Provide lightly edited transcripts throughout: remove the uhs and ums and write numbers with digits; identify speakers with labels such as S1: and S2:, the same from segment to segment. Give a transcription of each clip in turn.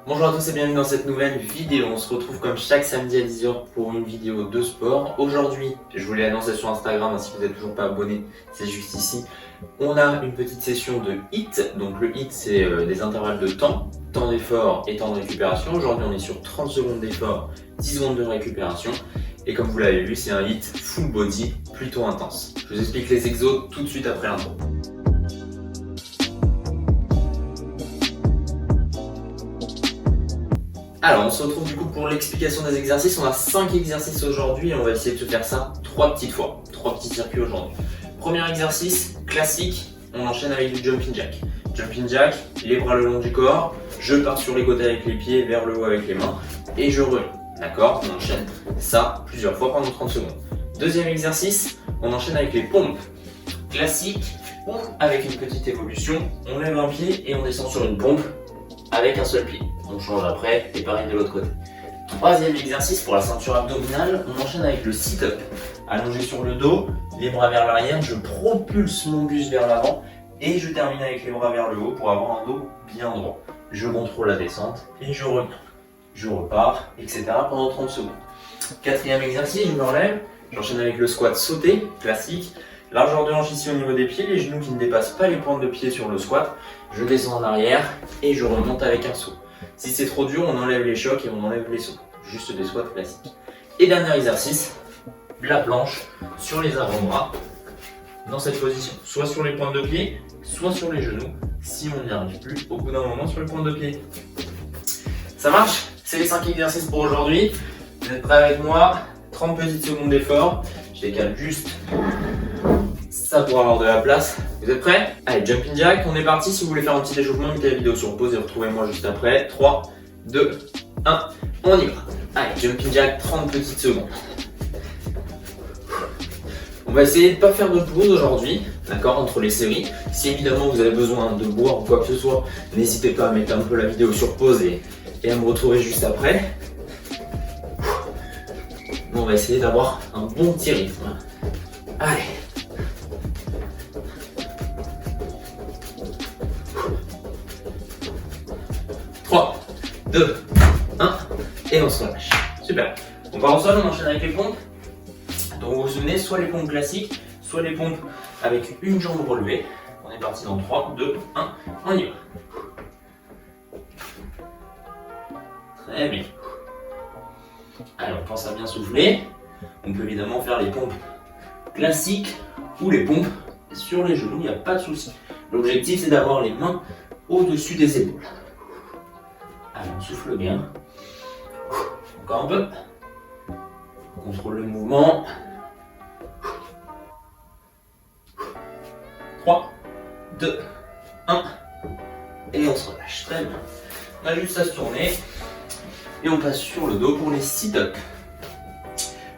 S1: Bonjour à tous et bienvenue dans cette nouvelle vidéo. On se retrouve comme chaque samedi à 10h pour une vidéo de sport. Aujourd'hui, je vous l'ai annoncé sur Instagram, si vous n'êtes toujours pas abonné, c'est juste ici. On a une petite session de HIIT. Donc le HIIT, c'est des intervalles de temps d'effort et temps de récupération. Aujourd'hui, on est sur 30 secondes d'effort, 10 secondes de récupération. Et comme vous l'avez vu, c'est un HIIT full body, plutôt intense. Je vous explique les exos tout de suite après l'intro. Alors, on se retrouve du coup pour l'explication des exercices. On a 5 exercices aujourd'hui et on va essayer de se faire ça 3 petites fois, 3 petits circuits aujourd'hui. Premier exercice, classique, on enchaîne avec du jumping jack. Jumping jack, les bras le long du corps, je pars sur les côtés avec les pieds, vers le haut avec les mains et je reviens. D'accord? On enchaîne ça plusieurs fois pendant 30 secondes. Deuxième exercice, on enchaîne avec les pompes. Classique ou avec une petite évolution, on lève un pied et on descend sur une pompe avec un seul pied. On change après et pareil de l'autre côté. Troisième exercice pour la ceinture abdominale, on enchaîne avec le sit-up. Allongé sur le dos, les bras vers l'arrière, je propulse mon buste vers l'avant et je termine avec les bras vers le haut pour avoir un dos bien droit. Je contrôle la descente et je retourne. Je repars, etc. pendant 30 secondes. Quatrième exercice, je me relève, j'enchaîne avec le squat sauté, classique. Largeur de hanche ici au niveau des pieds, les genoux qui ne dépassent pas les pointes de pied sur le squat. Je descends en arrière et je remonte avec un saut. Si c'est trop dur, on enlève les chocs et on enlève les sauts. Juste des squats classiques. Et dernier exercice, la planche sur les avant-bras dans cette position. Soit sur les pointes de pied, soit sur les genoux. Si on n'y arrive plus, au bout d'un moment sur les pointes de pied. Ça marche? C'est les 5 exercices pour aujourd'hui. Vous êtes prêts avec moi? 30 petites secondes d'effort. Je décale juste ça pour avoir de la place. Vous êtes prêts? Allez, jumping jack, on est parti. Si vous voulez faire un petit échauffement, mettez la vidéo sur pause et retrouvez-moi juste après. 3, 2, 1, on y va. Allez, jumping jack, 30 petites secondes. On va essayer de ne pas faire de pause aujourd'hui, d'accord, entre les séries. Si évidemment vous avez besoin de boire ou quoi que ce soit, n'hésitez pas à mettre un peu la vidéo sur pause et à me retrouver juste après. On va essayer d'avoir un bon petit rythme. Allez. Trois, 2, 1, et on se relâche. Super. On part au sol, on enchaîne avec les pompes. Donc vous vous souvenez, soit les pompes classiques, soit les pompes avec une jambe relevée. On est parti dans 3, 2, 1, on y va. Très bien. Allez, on pense à bien souffler. On peut évidemment faire les pompes classiques ou les pompes sur les genoux, il n'y a pas de souci. L'objectif, c'est d'avoir les mains au-dessus des épaules. Allez, on souffle bien. Encore un peu. On contrôle le mouvement. 3, 2, 1. Et on se relâche. Très bien. On a juste à se tourner. Et on passe sur le dos pour les sit-up.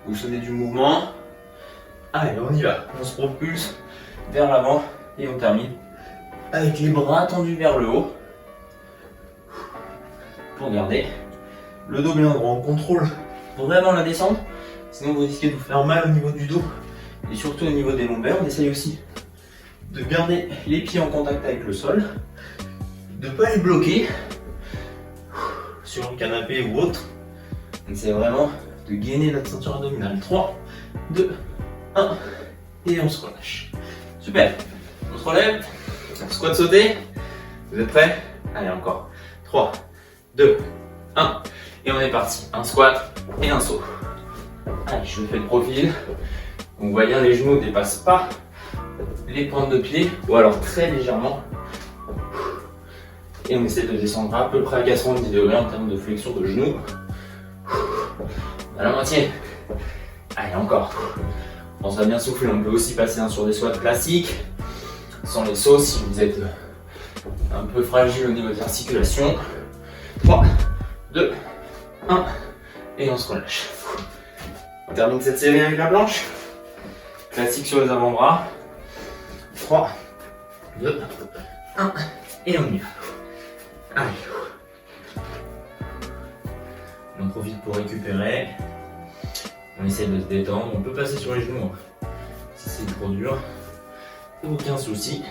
S1: Vous vous souvenez du mouvement? Allez, on y va. On se propulse vers l'avant et on termine avec les bras tendus vers le haut. Pour garder le dos bien droit. On contrôle vraiment la descente. Sinon vous risquez de vous faire mal au niveau du dos et surtout au niveau des lombaires. On essaye aussi de garder les pieds en contact avec le sol, de ne pas les bloquer sur le canapé ou autre. Donc c'est vraiment de gainer notre ceinture abdominale. 3, 2, 1 et on se relâche. Super. On se relève. Squat sauté. Vous êtes prêts? Allez, encore. 3, 2, 1 et on est parti. Un squat et un saut. Allez, je fais le profil. On voit bien les genoux ne dépassent pas les pointes de pied ou alors très légèrement. Et on essaie de descendre à peu près à 90 degrés en termes de flexion de genoux. À la moitié. Allez, encore. On pense à bien souffler. On peut aussi passer sur des squats classiques, sans les sauts si vous êtes un peu fragile au niveau des articulations. 3, 2, 1 et on se relâche. On termine cette série avec la planche. Classique sur les avant-bras. 3, 2, 1 et on y va. Allez. On en profite pour récupérer. On essaie de se détendre. On peut passer sur les genoux si c'est trop dur. Aucun souci.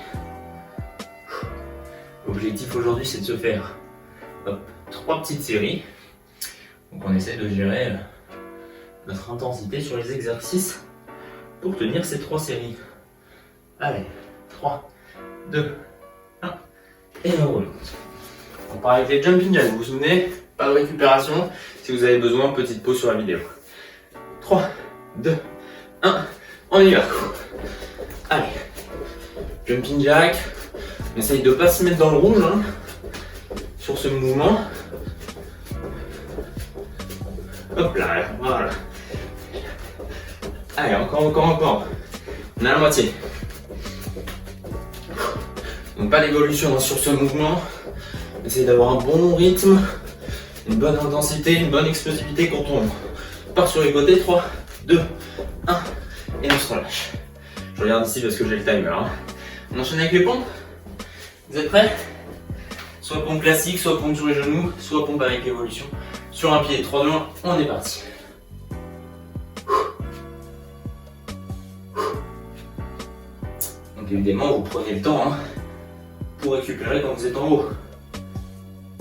S1: L'objectif aujourd'hui, c'est de se faire Hop, 3 petites séries. Donc on essaie de gérer notre intensité sur les exercices pour tenir ces 3 séries. Allez, 3, 2, 1, et on remonte. On part avec les jumping jacks, vous vous souvenez? Pas de récupération. Si vous avez besoin, petite pause sur la vidéo. 3, 2, 1, on y va. Allez, jumping jack. On essaye de ne pas se mettre dans le rouge hein, sur ce mouvement. Hop là, voilà. Allez, encore. On a la moitié. Donc pas d'évolution sur ce mouvement. Essayez d'avoir un bon rythme, une bonne intensité, une bonne explosivité quand on part sur les côtés. 3, 2, 1, et on se relâche. Je regarde ici parce que j'ai le timer. Hein. On enchaîne avec les pompes. Vous êtes prêts? Soit pompe classique, soit pompe sur les genoux, soit pompe avec évolution. Sur un pied, 3, 2, 1, on est parti. Donc évidemment, vous prenez le temps hein, pour récupérer quand vous êtes en haut.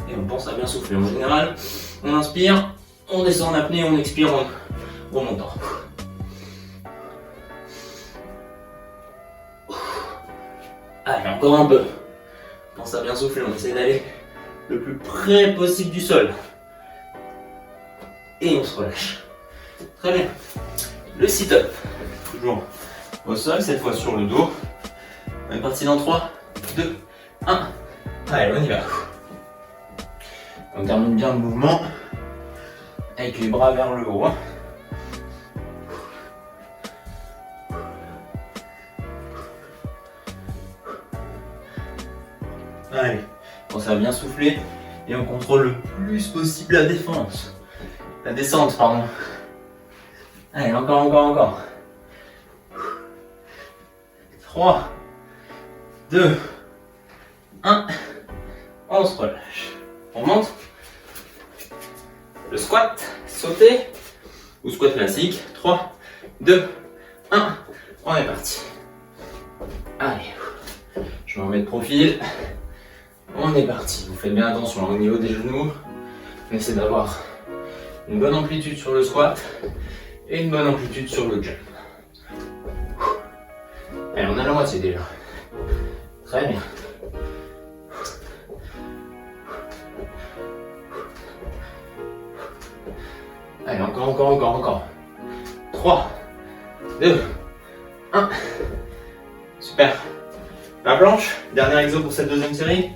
S1: Et on pense à bien souffler. En général, on inspire, on descend en apnée, on expire en remontant. Allez, encore un peu. Pense à bien souffler, on essaie d'aller le plus près possible du sol. Et on se relâche. Très bien. Le sit-up. Toujours au sol, cette fois sur le dos. On est parti dans 3, 2, 1. Allez, on y va. On termine bien le mouvement avec les bras vers le haut. Allez, pensez à bien souffler et on contrôle le plus possible la défense. La descente, pardon. Allez, encore. 3, 2, 1. On se relâche. On monte. Le squat, sauter ou squat classique. 3, 2, 1. On est parti. Allez, je me remets de profil. On est parti. Vous faites bien attention au niveau des genoux. On essaie d'avoir une bonne amplitude sur le squat et une bonne amplitude sur le jump. Allez, on a la moitié déjà. Très bien. Allez, encore. 3, 2, 1. Super. La planche, dernier exo pour cette deuxième série.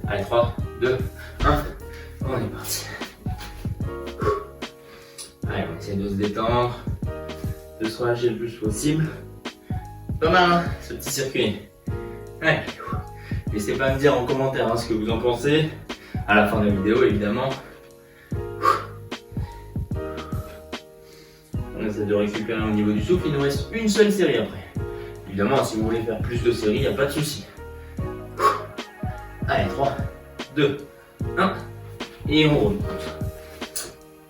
S1: Allez, 3, 2, 1. On est parti. Allez, on essaie de se détendre, de se relâcher le plus possible. Pas mal, hein, ce petit circuit. Allez. N'hésitez pas à me dire en commentaire hein, ce que vous en pensez. À la fin de la vidéo, évidemment. On essaie de récupérer au niveau du souffle. Il nous reste une seule série après. Évidemment, si vous voulez faire plus de séries, il n'y a pas de souci. Allez, 3, 2, 1. Et on remonte.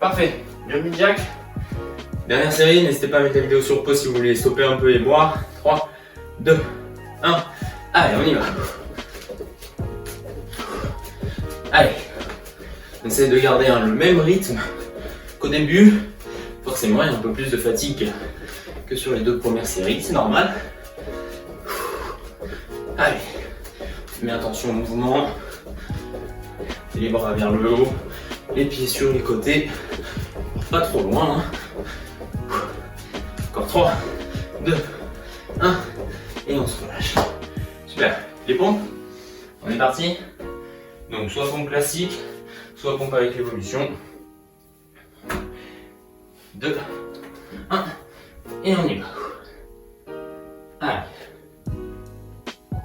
S1: Parfait. Jumping jack. Dernière série. N'hésitez pas à mettre la vidéo sur pause si vous voulez stopper un peu et boire. 3, 2, 1. Allez, on y va. Allez. On essaie de garder hein, le même rythme qu'au début. Forcément, il y a un peu plus de fatigue que sur les 2 premières séries. C'est normal. Allez. Mets attention au mouvement. Les bras vers le haut. Les pieds sur les côtés. Pas trop loin. Hein. Encore 3, 2, 1. Et on se relâche. Super. Les pompes. On est parti. Donc soit pompe classique, soit pompe avec l'évolution. 2, 1. Et on y va. Allez.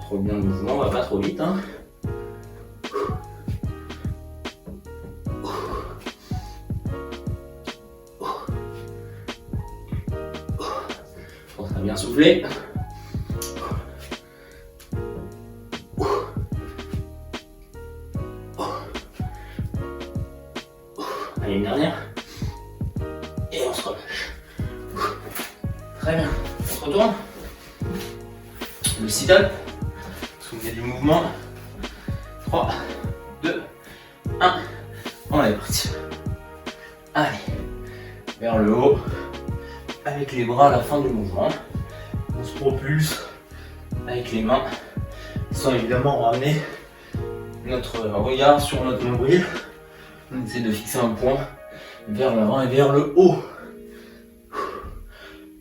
S1: Trop bien le mouvement, on va pas trop vite. Hein. Pense à bien souffler. Allez, une dernière. Et on se relâche. Très bien. On se retourne. Le sit-up. Souvenez du mouvement. 3, 2, 1. On est parti. Allez, vers le haut, avec les bras à la fin du mouvement. On se propulse avec les mains, sans évidemment ramener notre regard sur notre nombril. On essaie de fixer un point vers l'avant et vers le haut.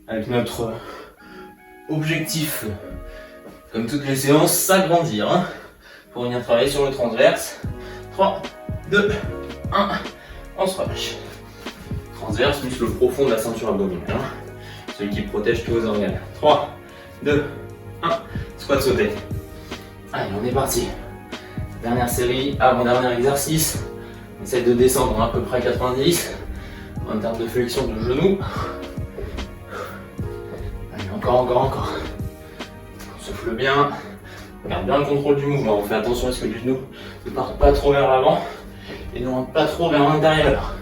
S1: Avec notre objectif, comme toutes les séances, s'agrandir. Hein, pour venir travailler sur le transverse. 3, 2, 1, on se relâche. Transverse, muscle profond de la ceinture abdominale. Hein, celui qui protège tous vos organes. 3, 2, 1, squat sauté. Allez, on est parti. Dernière série, avant-dernier exercice. On essaie de descendre à peu près 90 en termes de flexion de genoux. Allez, encore. On souffle bien. On garde bien le contrôle du mouvement. On fait attention à ce que le genou ne parte pas trop vers l'avant et ne rentre pas trop vers l'intérieur.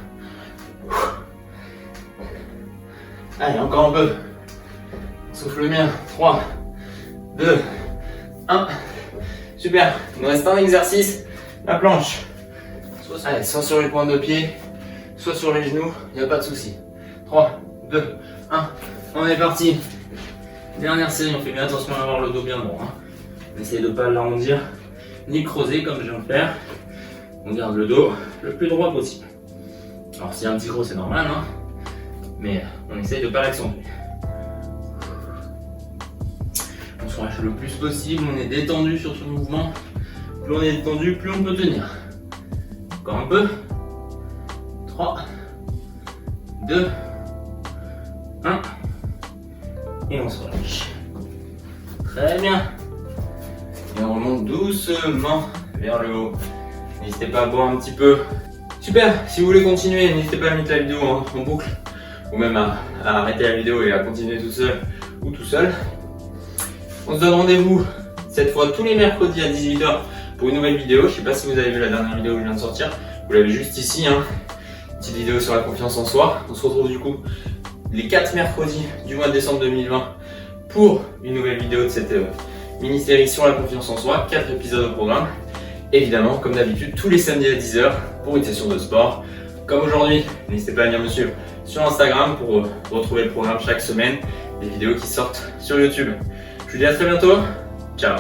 S1: Allez, encore un peu. On souffle bien. 3, 2, 1. Super. Il nous reste un exercice. La planche. Soit sur les pointes de pied, soit sur les genoux. Il n'y a pas de souci. 3, 2, 1. On est parti. Dernière série. On fait bien attention à avoir le dos bien droit. Hein. On essaye de ne pas l'arrondir ni creuser comme je viens de faire. On garde le dos le plus droit possible. Alors s'il y a un petit creux c'est normal, hein, mais on essaye de ne pas l'accentuer. On se relâche le plus possible, on est détendu sur ce mouvement. Plus on est détendu, plus on peut tenir. Encore un peu. 3, 2, 1. Et on se relâche. Très bien. Et on remonte doucement vers le haut. N'hésitez pas à boire un petit peu. Super, si vous voulez continuer, n'hésitez pas à mettre la vidéo en boucle. Ou même à arrêter la vidéo et à continuer tout seul ou tout seul. On se donne rendez-vous cette fois tous les mercredis à 18h pour une nouvelle vidéo. Je sais pas si vous avez vu la dernière vidéo que je viens de sortir. Vous l'avez juste ici, hein. Petite vidéo sur la confiance en soi. On se retrouve du coup les 4 mercredis du mois de décembre 2020 pour une nouvelle vidéo de cette mini-série sur la confiance en soi, 4 épisodes au programme. Évidemment, comme d'habitude, tous les samedis à 10h pour une session de sport. Comme aujourd'hui, n'hésitez pas à venir me suivre sur Instagram pour retrouver le programme chaque semaine, les vidéos qui sortent sur YouTube. Je vous dis à très bientôt, ciao.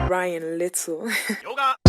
S2: Ryan Little. Yoga.